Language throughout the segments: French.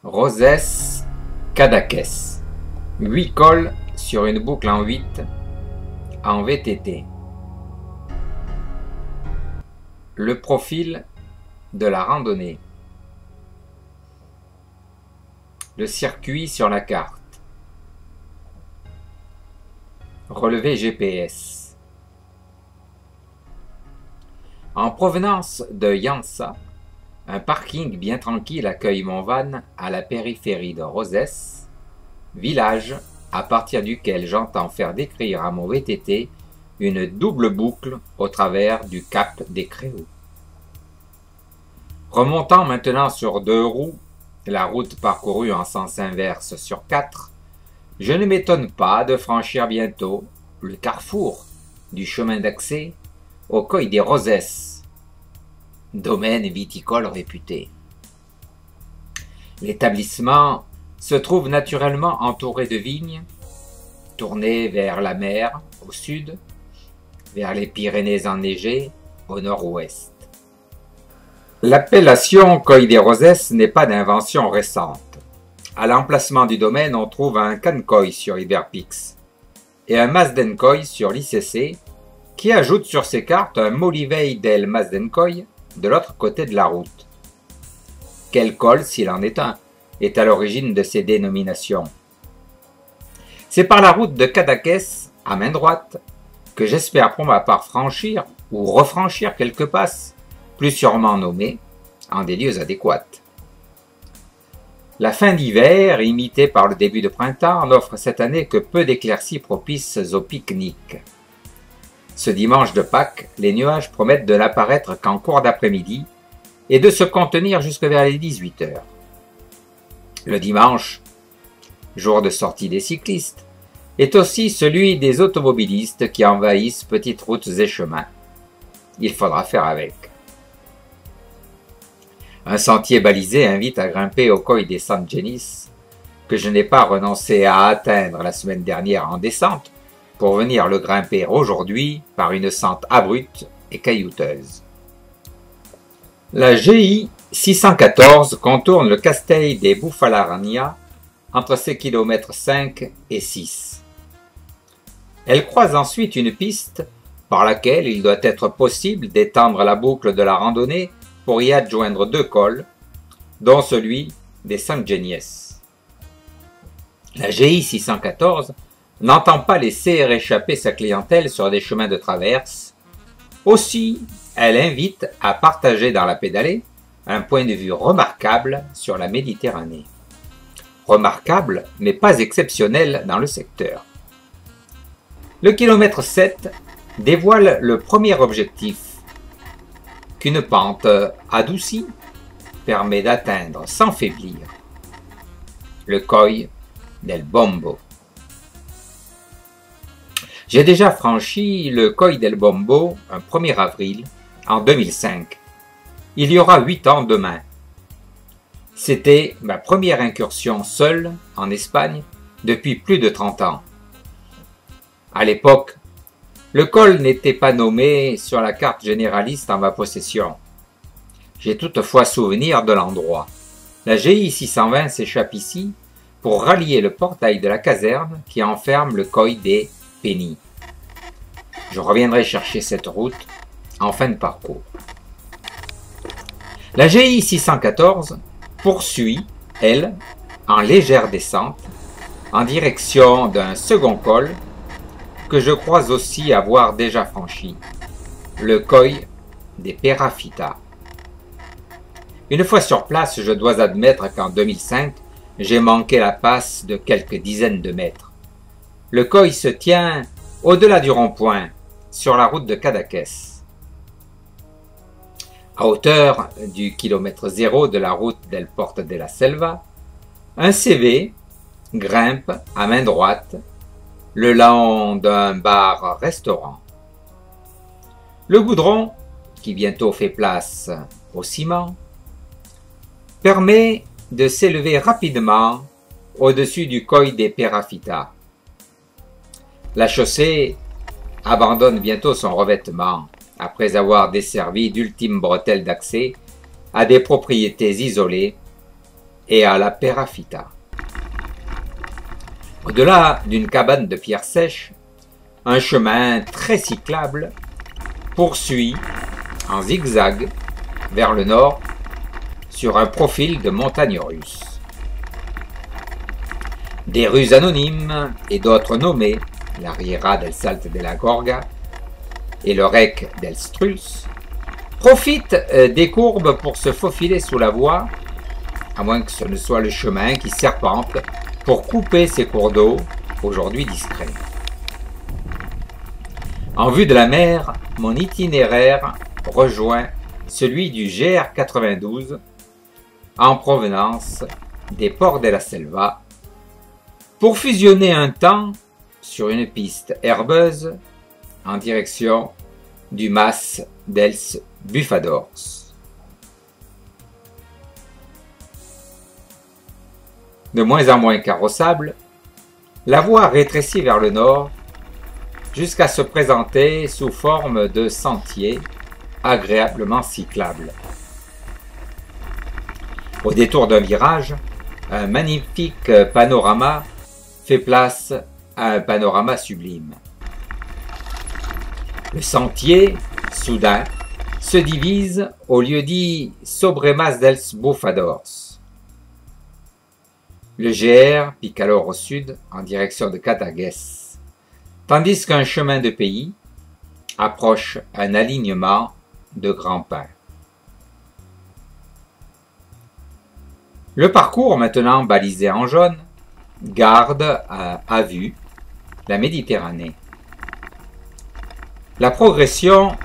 Rosès Cadaqués. 8 cols sur une boucle en 8 en VTT. Le profil de la randonnée. Le circuit sur la carte. Relevé GPS. En provenance de Yansa, un parking bien tranquille accueille mon van à la périphérie de Rosès, village à partir duquel j'entends faire décrire à mon VTT une double boucle au travers du cap des Créaux. Remontant maintenant sur 2 roues, la route parcourue en sens inverse sur 4, je ne m'étonne pas de franchir bientôt le carrefour du chemin d'accès au Coll des Rosès, domaine viticole réputé. L'établissement se trouve naturellement entouré de vignes, tourné vers la mer au sud, vers les Pyrénées enneigées au nord-ouest. L'appellation Coll des Rosès n'est pas d'invention récente. À l'emplacement du domaine, on trouve un Cancoll sur Iberpix et un Mazdencoll sur l'ICC, qui ajoute sur ses cartes un Molivei del Mazdencoll de l'autre côté de la route. Quel col, s'il en est un, est à l'origine de ces dénominations? C'est par la route de Cadaqués, à main droite, que j'espère pour ma part franchir ou refranchir quelques passes, plus sûrement nommées, en des lieux adéquats. La fin d'hiver, imitée par le début de printemps, n'offre cette année que peu d'éclaircies propices au pique-nique. Ce dimanche de Pâques, les nuages promettent de n'apparaître qu'en cours d'après-midi et de se contenir jusque vers les 18 heures. Le dimanche, jour de sortie des cyclistes, est aussi celui des automobilistes qui envahissent petites routes et chemins. Il faudra faire avec. Un sentier balisé invite à grimper au Coll des San Genis, que je n'ai pas renoncé à atteindre la semaine dernière en descente, pour venir le grimper aujourd'hui par une sente abrupte et caillouteuse. La GI 614 contourne le Castell des Bufalarania entre ses kilomètres 5 et 6. Elle croise ensuite une piste par laquelle il doit être possible d'étendre la boucle de la randonnée pour y adjoindre 2 cols, dont celui des San Genies. La GI 614 n'entend pas laisser échapper sa clientèle sur des chemins de traverse. Aussi, elle invite à partager dans la pédalée un point de vue remarquable sur la Méditerranée. Remarquable, mais pas exceptionnel dans le secteur. Le kilomètre 7 dévoile le premier objectif, qu'une pente adoucie permet d'atteindre sans faiblir, le Coll del Bombo. J'ai déjà franchi le Coll del Bombo un 1er avril en 2005. Il y aura 8 ans demain. C'était ma première incursion seule en Espagne depuis plus de 30 ans. À l'époque, le col n'était pas nommé sur la carte généraliste en ma possession. J'ai toutefois souvenir de l'endroit. La GI 620 s'échappe ici pour rallier le portail de la caserne qui enferme le Coll des Peni. Je reviendrai chercher cette route en fin de parcours. La GI 614 poursuit, elle, en légère descente, en direction d'un second col que je crois aussi avoir déjà franchi, le Coll des Perafita. Une fois sur place, je dois admettre qu'en 2005, j'ai manqué la passe de quelques dizaines de mètres. Le Coll se tient au-delà du rond-point, sur la route de Cadaqués. À hauteur du kilomètre 0 de la route del Porta de la Selva, un CV grimpe à main droite le long d'un bar-restaurant. Le goudron, qui bientôt fait place au ciment, permet de s'élever rapidement au-dessus du Coll des Perafita. La chaussée abandonne bientôt son revêtement, après avoir desservi d'ultimes bretelles d'accès à des propriétés isolées et à la Perafita. Au-delà d'une cabane de pierres sèches, un chemin très cyclable poursuit en zigzag vers le nord sur un profil de montagne russe. Des rues anonymes et d'autres nommées, la Riera del Salto della Gorga et le Rec del Strulz, profitent des courbes pour se faufiler sous la voie, à moins que ce ne soit le chemin qui serpente pour couper ces cours d'eau, aujourd'hui discrets. En vue de la mer, mon itinéraire rejoint celui du GR 92 en provenance des ports de la Selva pour fusionner un temps sur une piste herbeuse en direction du Mas dels Bufadors. De moins en moins carrossable, la voie rétrécit vers le nord jusqu'à se présenter sous forme de sentier agréablement cyclable. Au détour d'un virage, un magnifique panorama fait place à un panorama sublime. Le sentier, soudain, se divise au lieu-dit Sobremas dels Bufadors. Le GR pique alors au sud en direction de Cadaqués, tandis qu'un chemin de pays approche un alignement de grands pins. Le parcours, maintenant balisé en jaune, garde à vue la Méditerranée. La progression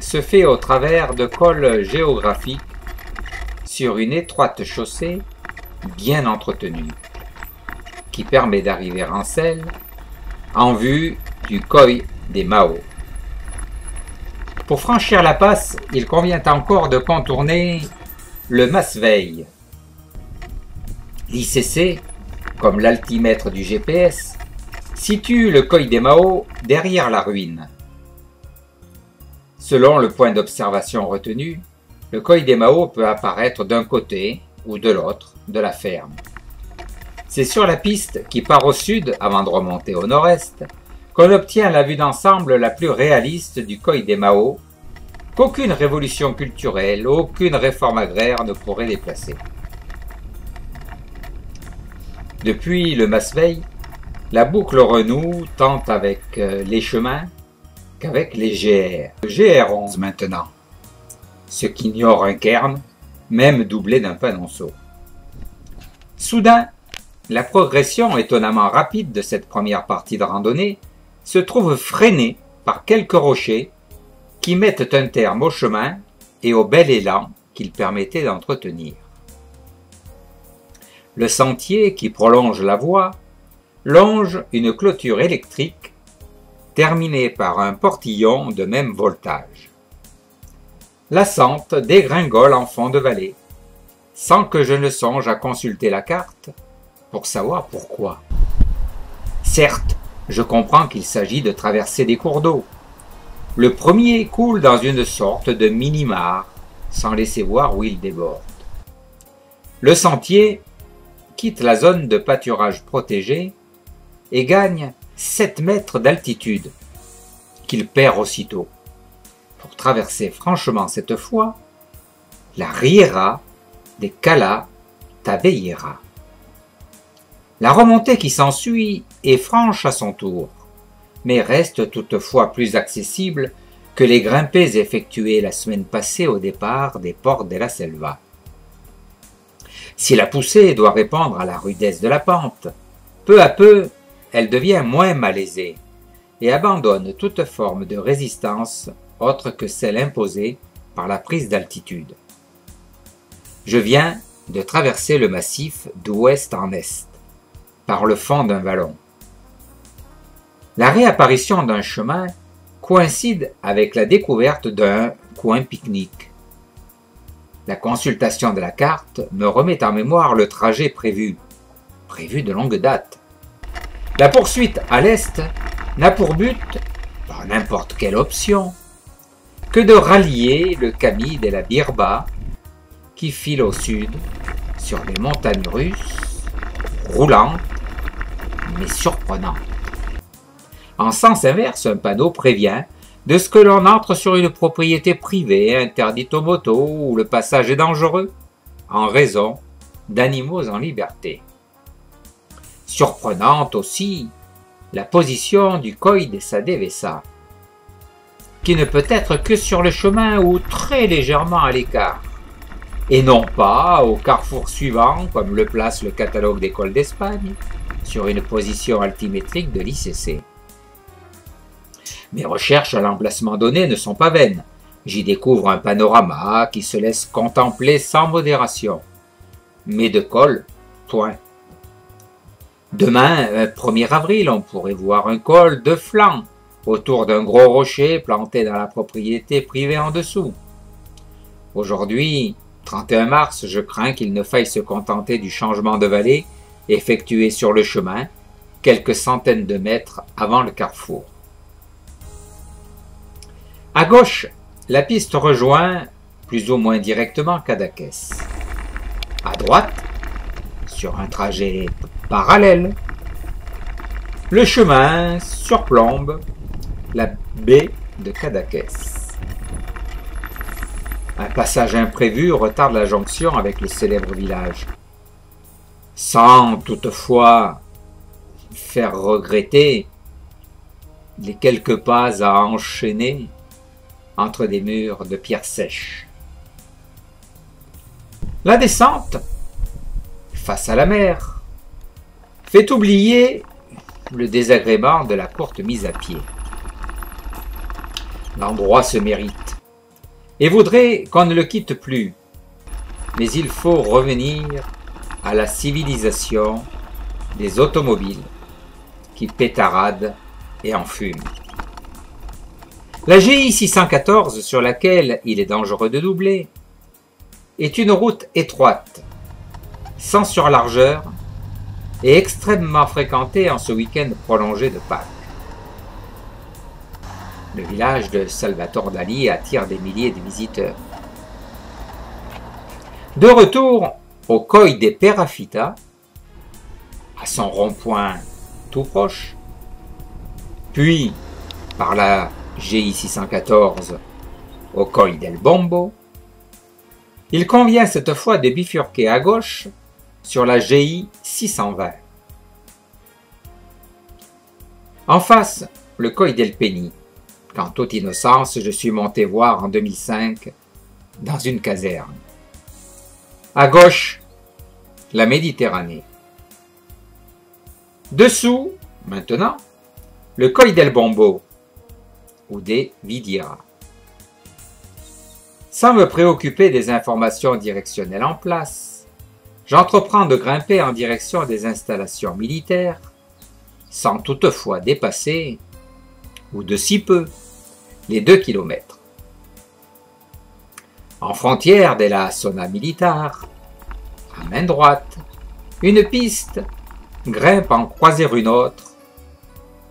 se fait au travers de cols géographiques sur une étroite chaussée bien entretenue, qui permet d'arriver en selle en vue du Coll des Mao. Pour franchir la passe, il convient encore de contourner le Masveil. L'ICC, comme l'altimètre du GPS, situe le Coll des Mao derrière la ruine. Selon le point d'observation retenu, le Coll des Mao peut apparaître d'un côté ou de l'autre de la ferme. C'est sur la piste qui part au sud avant de remonter au nord-est qu'on obtient la vue d'ensemble la plus réaliste du Coll des Mao qu'aucune révolution culturelle, aucune réforme agraire ne pourrait déplacer. Depuis le Masveil, la boucle renoue tant avec les chemins qu'avec les GR. Le GR11 maintenant, ce qu'ignore un cairn, même doublé d'un panonceau. Soudain, la progression étonnamment rapide de cette première partie de randonnée se trouve freinée par quelques rochers qui mettent un terme au chemin et au bel élan qu'il permettait d'entretenir. Le sentier qui prolonge la voie longe une clôture électrique terminée par un portillon de même voltage. La sente dégringole en fond de vallée, sans que je ne songe à consulter la carte pour savoir pourquoi. Certes, je comprends qu'il s'agit de traverser des cours d'eau. Le premier coule dans une sorte de mini-mare, sans laisser voir où il déborde. Le sentier quitte la zone de pâturage protégé et gagne 7 mètres d'altitude, qu'il perd aussitôt, pour traverser franchement cette fois la Riera de Cala Tavellera. La remontée qui s'ensuit est franche à son tour, mais reste toutefois plus accessible que les grimpées effectuées la semaine passée au départ des ports de la Selva. Si la poussée doit répondre à la rudesse de la pente, peu à peu, elle devient moins malaisée et abandonne toute forme de résistance autre que celle imposée par la prise d'altitude. Je viens de traverser le massif d'ouest en est, par le fond d'un vallon. La réapparition d'un chemin coïncide avec la découverte d'un coin pique-nique. La consultation de la carte me remet en mémoire le trajet prévu de longue date. La poursuite à l'est n'a pour but, par n'importe quelle option, que de rallier le Camí de la Birba qui file au sud sur des montagnes russes, roulantes, mais surprenantes. En sens inverse, un panneau prévient de ce que l'on entre sur une propriété privée interdite aux motos où le passage est dangereux en raison d'animaux en liberté. Surprenante aussi la position du Coy de Sadevesa, qui ne peut être que sur le chemin ou très légèrement à l'écart, et non pas au carrefour suivant, comme le place le catalogue d'école d'Espagne, sur une position altimétrique de l'ICC. Mes recherches à l'emplacement donné ne sont pas vaines. J'y découvre un panorama qui se laisse contempler sans modération. Mais de col, point. Demain, 1er avril, on pourrait voir un col de flanc autour d'un gros rocher planté dans la propriété privée en dessous. Aujourd'hui, 31 mars, je crains qu'il ne faille se contenter du changement de vallée effectué sur le chemin, quelques centaines de mètres avant le carrefour. À gauche, la piste rejoint plus ou moins directement Cadaqués. À droite, sur un trajet parallèle, le chemin surplombe la baie de Cadaqués. Un passage imprévu retarde la jonction avec le célèbre village, sans toutefois faire regretter les quelques pas à enchaîner entre des murs de pierre sèche. La descente, face à la mer, fait oublier le désagrément de la courte mise à pied. L'endroit se mérite et voudrait qu'on ne le quitte plus, mais il faut revenir à la civilisation des automobiles qui pétaradent et enfument. La GI 614, sur laquelle il est dangereux de doubler, est une route étroite, sans surlargeur et extrêmement fréquentée en ce week-end prolongé de Pâques. Le village de Salvatore Dali attire des milliers de visiteurs. De retour au Coy de Perafita, à son rond-point tout proche, puis par la GI 614 au Coy del Bombo, il convient cette fois de bifurquer à gauche sur la GI 620. En face, le Coy del Peni, qu'en toute innocence je suis monté voir en 2005 dans une caserne. À gauche, la Méditerranée. Dessous, maintenant, le Coy del Bombo, ou des Vidira. Sans me préoccuper des informations directionnelles en place, j'entreprends de grimper en direction des installations militaires, sans toutefois dépasser, ou de si peu, les 2 kilomètres. En frontière de la zona militar, à main droite, une piste grimpe en croiser une autre,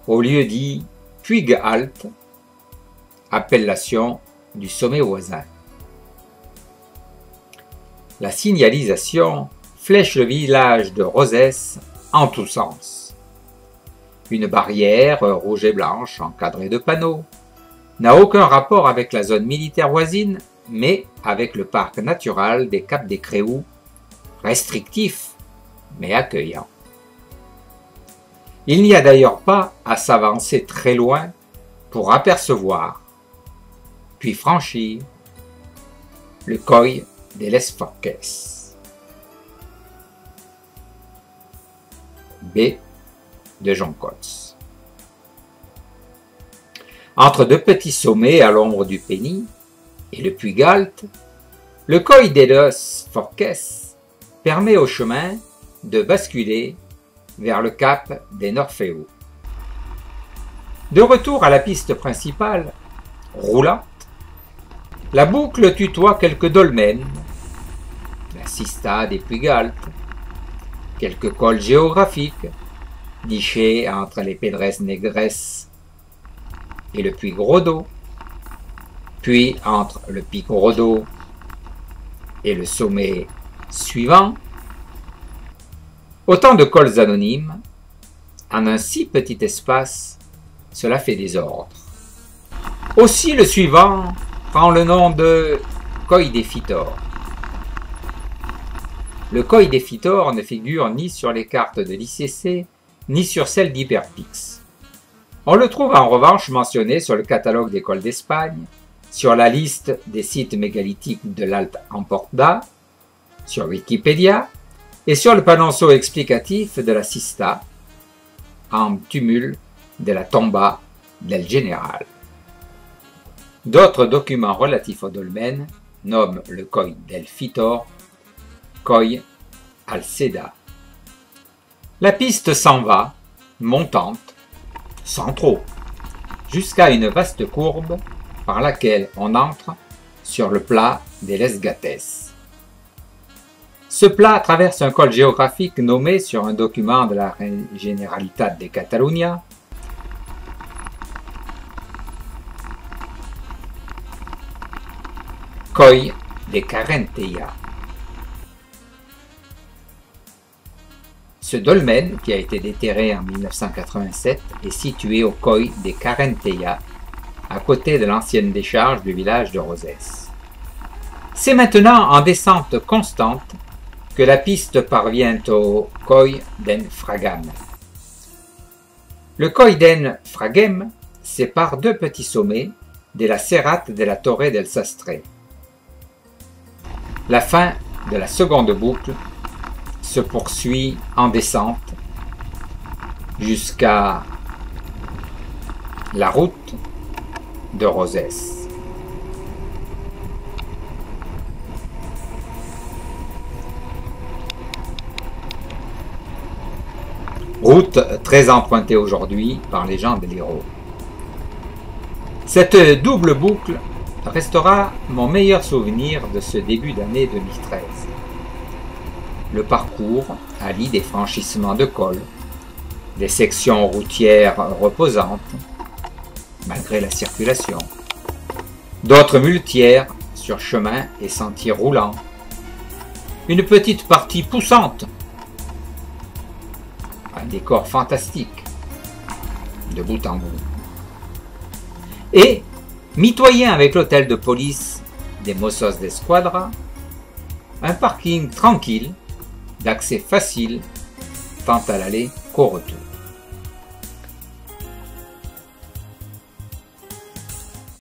au lieu dit Puig Alt, appellation du sommet voisin. La signalisation flèche le village de Rosès en tous sens. Une barrière rouge et blanche encadrée de panneaux n'a aucun rapport avec la zone militaire voisine, mais avec le parc naturel des Caps des Créous, restrictif mais accueillant. Il n'y a d'ailleurs pas à s'avancer très loin pour apercevoir, puis franchir, le Coy de les Forques. B de Joncots. Entre 2 petits sommets à l'ombre du Peni et le Puig Alt, le Coy de les Forques permet au chemin de basculer vers le cap des Norfeu. De retour à la piste principale, roulante, la boucle tutoie quelques dolmens, la Sista des Puig Alt, quelques cols géographiques, nichés entre les Pedres Negres et le Puig Rodó, puis entre le Pic Rodó et le sommet suivant, Autant de cols anonymes, en un si petit espace, cela fait désordre. Aussi le suivant prend le nom de Coy des Phytores. Le Coy des Phytores ne figure ni sur les cartes de l'ICC, ni sur celles d'Hyperpix. On le trouve en revanche mentionné sur le catalogue des cols d'Espagne, sur la liste des sites mégalithiques de l'Alt Empordà, sur Wikipédia, et sur le panonceau explicatif de la Sista, en tumul de la Tomba del General. D'autres documents relatifs au dolmen nomment le Coy del Phytor, Coy Alceda. La piste s'en va, montante, sans trop, jusqu'à une vaste courbe par laquelle on entre sur le plat de Les Gates. Ce plat traverse un col géographique nommé sur un document de la Generalitat de Catalunya Coll de Carrenteia. Ce dolmen, qui a été déterré en 1987, est situé au Coll de Carrenteia, à côté de l'ancienne décharge du village de Roses. C'est maintenant en descente constante que la piste parvient au Coll d'en Fragem. Le Coll d'en Fragem sépare deux petits sommets de la Serrat de la Torre del Sastre. La fin de la seconde boucle se poursuit en descente jusqu'à la route de Roses. Route très empruntée aujourd'hui par les gens de l'Hérault. Cette double boucle restera mon meilleur souvenir de ce début d'année 2013. Le parcours allie des franchissements de col, des sections routières reposantes, malgré la circulation, d'autres muletières sur chemin et sentiers roulants, une petite partie poussante, un décor fantastique, de bout en bout. Et, mitoyen avec l'hôtel de police des Mossos d'Esquadra, un parking tranquille, d'accès facile, tant à l'aller qu'au retour.